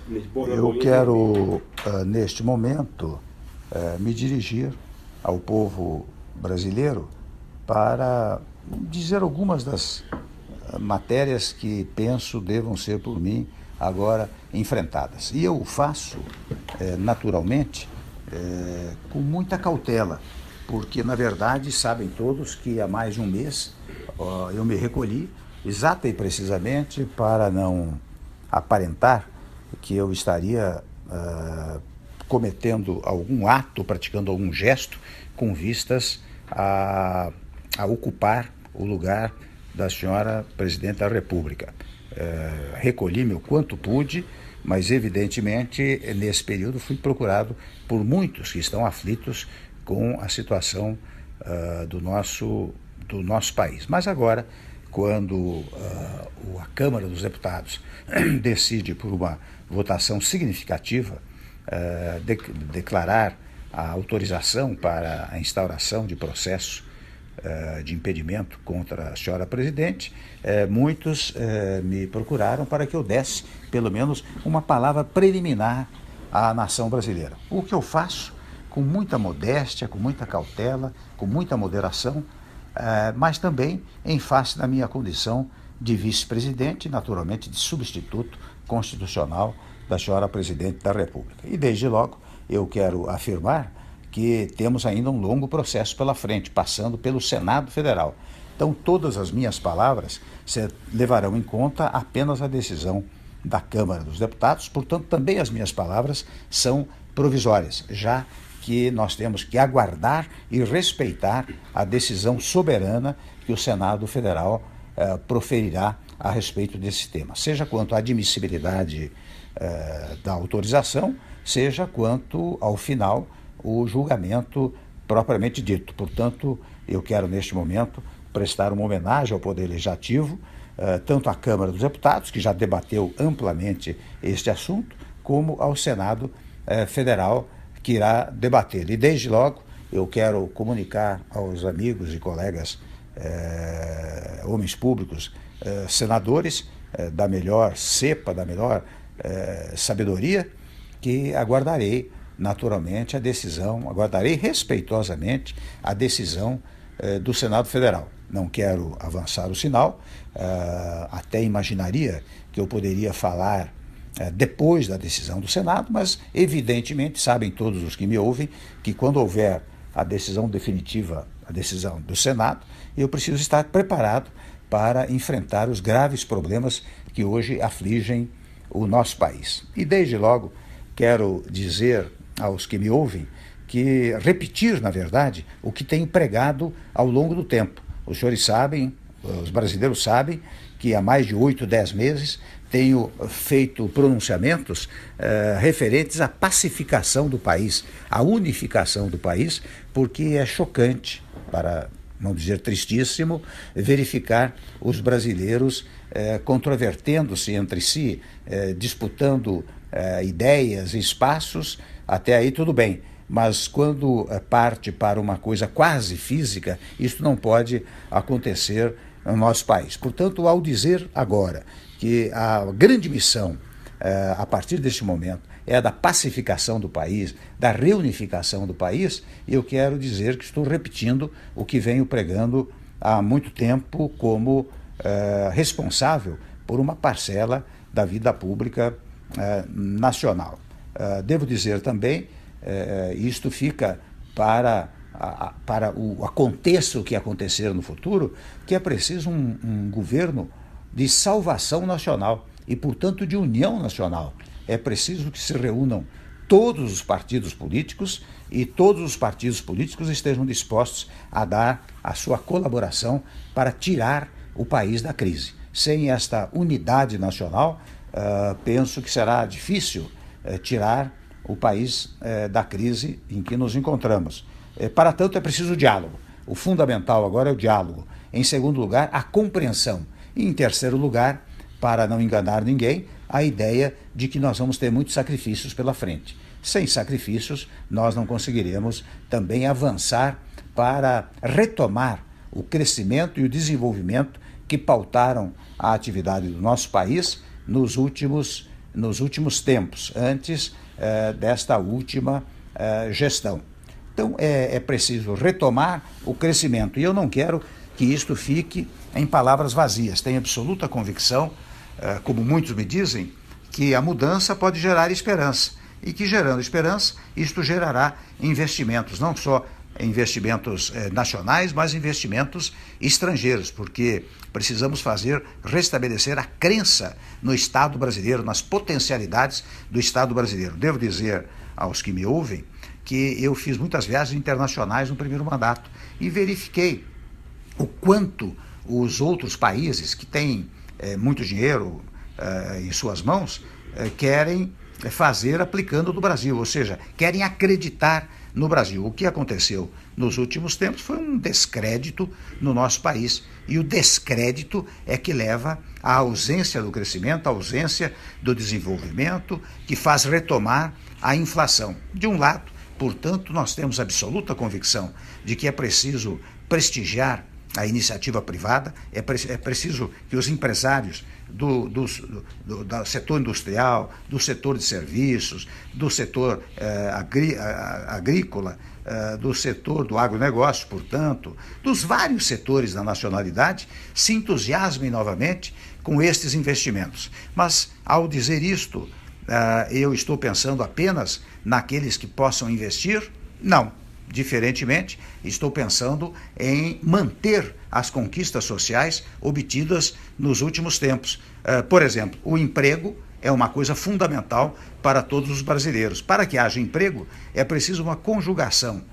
Eu quero, neste momento, me dirigir ao povo brasileiro para dizer algumas das matérias que penso devam ser por mim agora enfrentadas. E eu o faço, naturalmente, com muita cautela, porque, na verdade, sabem todos que há mais de um mês eu me recolhi exata e precisamente para não aparentar que eu estaria cometendo algum ato, praticando algum gesto com vistas a ocupar o lugar da senhora Presidente da República. Recolhi-me o quanto pude, mas evidentemente nesse período fui procurado por muitos que estão aflitos com a situação do nosso país. Mas agora, quando a Câmara dos Deputados decide por uma votação significativa declarar a autorização para a instauração de processo de impedimento contra a senhora Presidente, muitos me procuraram para que eu desse, pelo menos, uma palavra preliminar à nação brasileira. O que eu faço com muita modéstia, com muita cautela, com muita moderação, mas também em face da minha condição de vice-presidente, naturalmente de substituto constitucional da senhora Presidente da República. E desde logo eu quero afirmar que temos ainda um longo processo pela frente, passando pelo Senado Federal. Então todas as minhas palavras levarão em conta apenas a decisão da Câmara dos Deputados, portanto também as minhas palavras são provisórias, já que nós temos que aguardar e respeitar a decisão soberana que o Senado Federal proferirá a respeito desse tema, seja quanto à admissibilidade da autorização, seja quanto, ao final, o julgamento propriamente dito. Portanto, eu quero, neste momento, prestar uma homenagem ao Poder Legislativo, tanto à Câmara dos Deputados, que já debateu amplamente este assunto, como ao Senado Federal, que irá debater. E desde logo eu quero comunicar aos amigos e colegas homens públicos, senadores da melhor cepa, da melhor sabedoria, que aguardarei naturalmente a decisão, aguardarei respeitosamente a decisão do Senado Federal. Não quero avançar o sinal, até imaginaria que eu poderia falar depois da decisão do Senado, mas evidentemente sabem todos os que me ouvem que quando houver a decisão definitiva, a decisão do Senado, eu preciso estar preparado para enfrentar os graves problemas que hoje afligem o nosso país. E desde logo quero dizer aos que me ouvem que repetir, na verdade, o que tenho pregado ao longo do tempo. Os senhores sabem, os brasileiros sabem, que há mais de 8, 10 meses tenho feito pronunciamentos referentes à pacificação do país, à unificação do país, porque é chocante, para não dizer tristíssimo, verificar os brasileiros controvertendo-se entre si, disputando ideias e espaços. Até aí tudo bem, mas quando parte para uma coisa quase física, isso não pode acontecer no nosso país. Portanto, ao dizer agora que a grande missão, a partir deste momento, é a da pacificação do país, da reunificação do país, eu quero dizer que estou repetindo o que venho pregando há muito tempo como responsável por uma parcela da vida pública nacional. Devo dizer também, isto fica para aconteça o que acontecer no futuro, que é preciso um governo de salvação nacional e, portanto, de união nacional. É preciso que se reúnam todos os partidos políticos e todos os partidos políticos estejam dispostos a dar a sua colaboração para tirar o país da crise. Sem esta unidade nacional, penso que será difícil tirar o país da crise em que nos encontramos. Para tanto, é preciso diálogo. O fundamental agora é o diálogo. Em segundo lugar, a compreensão. E em terceiro lugar, para não enganar ninguém, a ideia de que nós vamos ter muitos sacrifícios pela frente. Sem sacrifícios, nós não conseguiremos também avançar para retomar o crescimento e o desenvolvimento que pautaram a atividade do nosso país nos últimos nos últimos tempos, antes desta última gestão. Então, é preciso retomar o crescimento. E eu não quero que isto fique em palavras vazias. Tenho absoluta convicção, como muitos me dizem, que a mudança pode gerar esperança. E que, gerando esperança, isto gerará investimentos, não só investimentos nacionais, mas investimentos estrangeiros, porque precisamos restabelecer a crença no Estado brasileiro, nas potencialidades do Estado brasileiro. Devo dizer aos que me ouvem que eu fiz muitas viagens internacionais no primeiro mandato e verifiquei o quanto os outros países que têm muito dinheiro em suas mãos querem fazer aplicando no Brasil, ou seja, querem acreditar no Brasil. O que aconteceu nos últimos tempos foi um descrédito no nosso país, e o descrédito é que leva à ausência do crescimento, à ausência do desenvolvimento, que faz retomar a inflação. De um lado, portanto, nós temos absoluta convicção de que é preciso prestigiar a iniciativa privada, é preciso que os empresários do setor industrial, do setor de serviços, do setor agrícola, do setor do agronegócio, portanto, dos vários setores da nacionalidade, se entusiasmem novamente com estes investimentos. Mas, ao dizer isto, eu estou pensando apenas naqueles que possam investir? Não. Diferentemente, estou pensando em manter as conquistas sociais obtidas nos últimos tempos. Por exemplo, o emprego é uma coisa fundamental para todos os brasileiros. Para que haja emprego, é preciso uma conjugação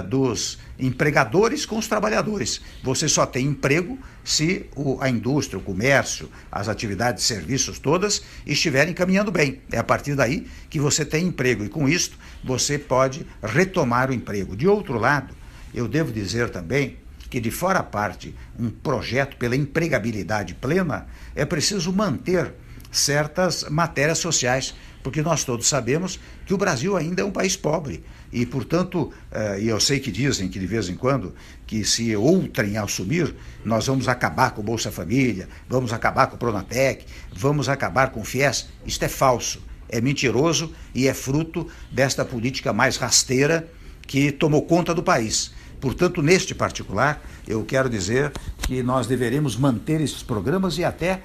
dos empregadores com os trabalhadores. Você só tem emprego se a indústria, o comércio, as atividades de serviços todas estiverem caminhando bem. É a partir daí que você tem emprego e, com isto, você pode retomar o emprego. De outro lado, eu devo dizer também que, de fora a parte, um projeto pela empregabilidade plena, é preciso manter certas matérias sociais, porque nós todos sabemos que o Brasil ainda é um país pobre e, portanto, e eu sei que dizem que de vez em quando que se outrem assumir, nós vamos acabar com o Bolsa Família, vamos acabar com o Pronatec, vamos acabar com o FIES. Isto é falso, é mentiroso e é fruto desta política mais rasteira que tomou conta do país. Portanto, neste particular, eu quero dizer que nós deveremos manter esses programas e até,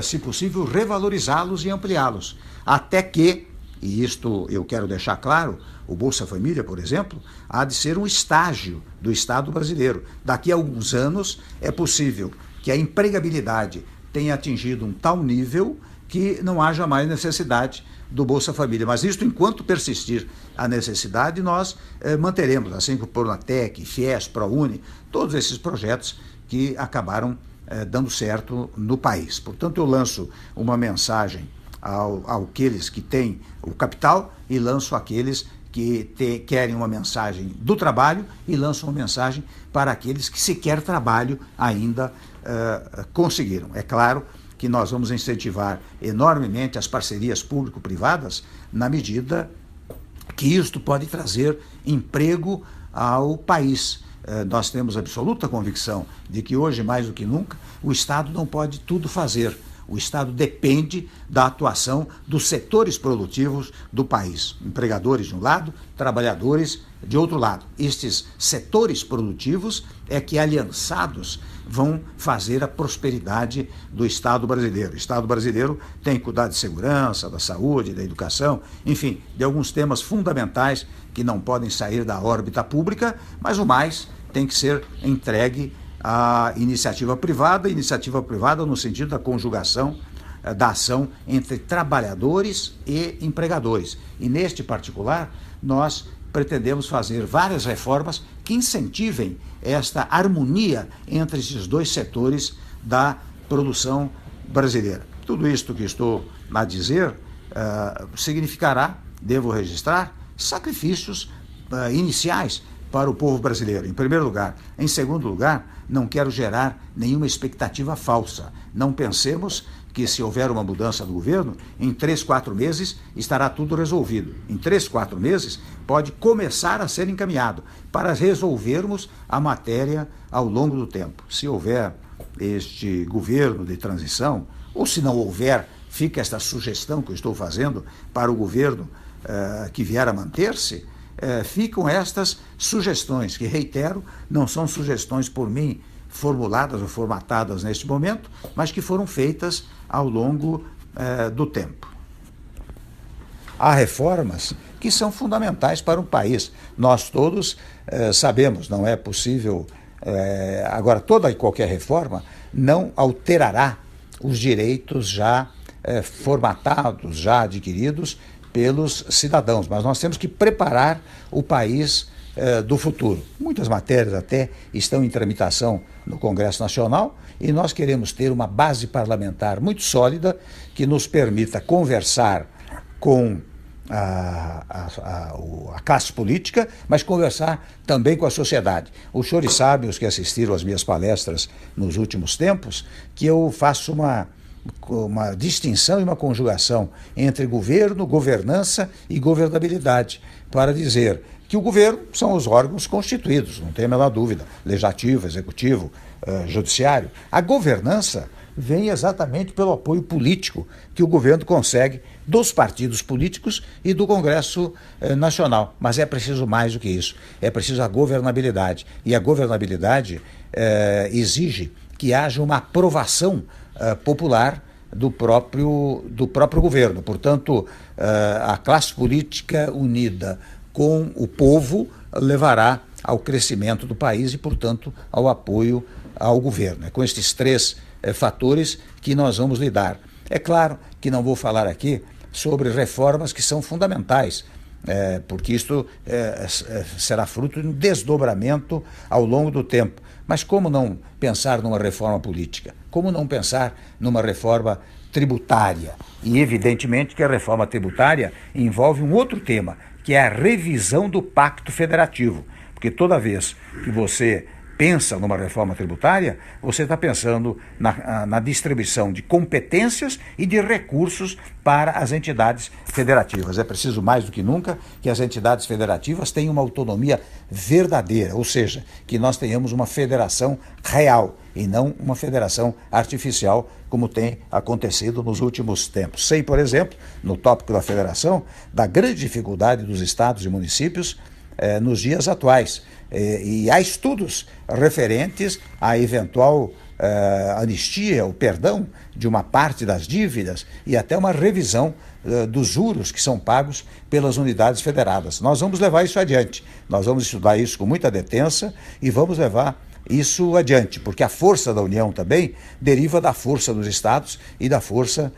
se possível, revalorizá-los e ampliá-los. Até que, e isto eu quero deixar claro, o Bolsa Família, por exemplo, há de ser um estágio do Estado brasileiro. Daqui a alguns anos é possível que a empregabilidade tenha atingido um tal nível que não haja mais necessidade do Bolsa Família. Mas isto, enquanto persistir a necessidade, nós manteremos, assim como o Pronatec, FIES, ProUni, todos esses projetos que acabaram dando certo no país. Portanto, eu lanço uma mensagem àqueles que têm o capital e lanço àqueles que querem uma mensagem do trabalho e lanço uma mensagem para aqueles que sequer trabalho ainda conseguiram. É claro que nós vamos incentivar enormemente as parcerias público-privadas na medida que isto pode trazer emprego ao país. Nós temos absoluta convicção de que hoje, mais do que nunca, o Estado não pode tudo fazer. O Estado depende da atuação dos setores produtivos do país. Empregadores de um lado, trabalhadores de outro lado. Estes setores produtivos é que, aliançados, vão fazer a prosperidade do Estado brasileiro. O Estado brasileiro tem que cuidar de segurança, da saúde, da educação, enfim, de alguns temas fundamentais que não podem sair da órbita pública, mas o mais tem que ser entregue à iniciativa privada no sentido da conjugação da ação entre trabalhadores e empregadores. E neste particular, nós pretendemos fazer várias reformas que incentivem esta harmonia entre esses dois setores da produção brasileira. Tudo isto que estou a dizer significará, devo registrar, sacrifícios iniciais para o povo brasileiro, em primeiro lugar. Em segundo lugar, não quero gerar nenhuma expectativa falsa. Não pensemos que, se houver uma mudança do governo, em 3, 4 meses estará tudo resolvido. Em 3, 4 meses pode começar a ser encaminhado para resolvermos a matéria ao longo do tempo. Se houver este governo de transição, ou se não houver, fica esta sugestão que eu estou fazendo para o governo que vier a manter-se, ficam estas sugestões, que, reitero, não são sugestões por mim formuladas ou formatadas neste momento, mas que foram feitas ao longo do tempo. Há reformas que são fundamentais para um país. Nós todos sabemos, não é possível. Agora, toda e qualquer reforma não alterará os direitos já formatados, já adquiridos pelos cidadãos, mas nós temos que preparar o país do futuro. Muitas matérias até estão em tramitação no Congresso Nacional e nós queremos ter uma base parlamentar muito sólida que nos permita conversar com a classe política, mas conversar também com a sociedade. Os senhores sabem, os que assistiram às minhas palestras nos últimos tempos, que eu faço uma distinção e uma conjugação entre governo, governança e governabilidade, para dizer que o governo são os órgãos constituídos, não tem a menor dúvida, legislativo, executivo, judiciário. A governança vem exatamente pelo apoio político que o governo consegue dos partidos políticos e do Congresso Nacional. Mas é preciso mais do que isso, é preciso a governabilidade. E a governabilidade exige que haja uma aprovação popular do próprio governo. Portanto, a classe política unida com o povo levará ao crescimento do país e, portanto, ao apoio ao governo. É com estes três fatores que nós vamos lidar. É claro que não vou falar aqui sobre reformas que são fundamentais, porque isto será fruto de um desdobramento ao longo do tempo. Mas como não pensar numa reforma política? Como não pensar numa reforma tributária? E evidentemente que a reforma tributária envolve um outro tema, que é a revisão do Pacto Federativo. Porque toda vez que você pensa numa reforma tributária, você está pensando na distribuição de competências e de recursos para as entidades federativas. É preciso mais do que nunca que as entidades federativas tenham uma autonomia verdadeira, ou seja, que nós tenhamos uma federação real e não uma federação artificial, como tem acontecido nos últimos tempos. Sei, por exemplo, no tópico da federação, da grande dificuldade dos estados e municípios nos dias atuais. E há estudos referentes à eventual anistia, o perdão de uma parte das dívidas e até uma revisão dos juros que são pagos pelas unidades federadas. Nós vamos levar isso adiante, nós vamos estudar isso com muita detença e vamos levar isso adiante, porque a força da União também deriva da força dos estados e da força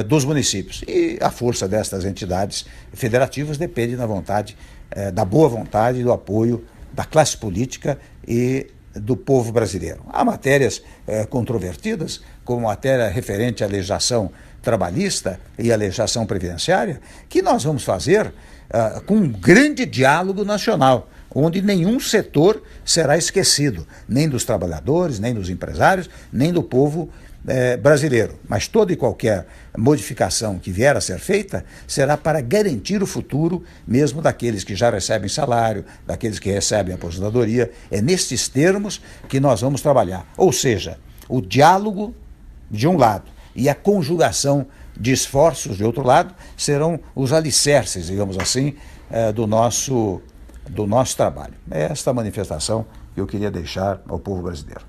dos municípios. E a força destas entidades federativas depende da boa vontade e do apoio da classe política e do povo brasileiro. Há matérias controvertidas, como a matéria referente à legislação trabalhista e à legislação previdenciária, que nós vamos fazer com um grande diálogo nacional, onde nenhum setor será esquecido, nem dos trabalhadores, nem dos empresários, nem do povo brasileiro. Mas toda e qualquer modificação que vier a ser feita será para garantir o futuro mesmo daqueles que já recebem salário, daqueles que recebem aposentadoria. É nestes termos que nós vamos trabalhar. Ou seja, o diálogo de um lado e a conjugação de esforços de outro lado serão os alicerces, digamos assim, do nosso trabalho. É esta manifestação que eu queria deixar ao povo brasileiro.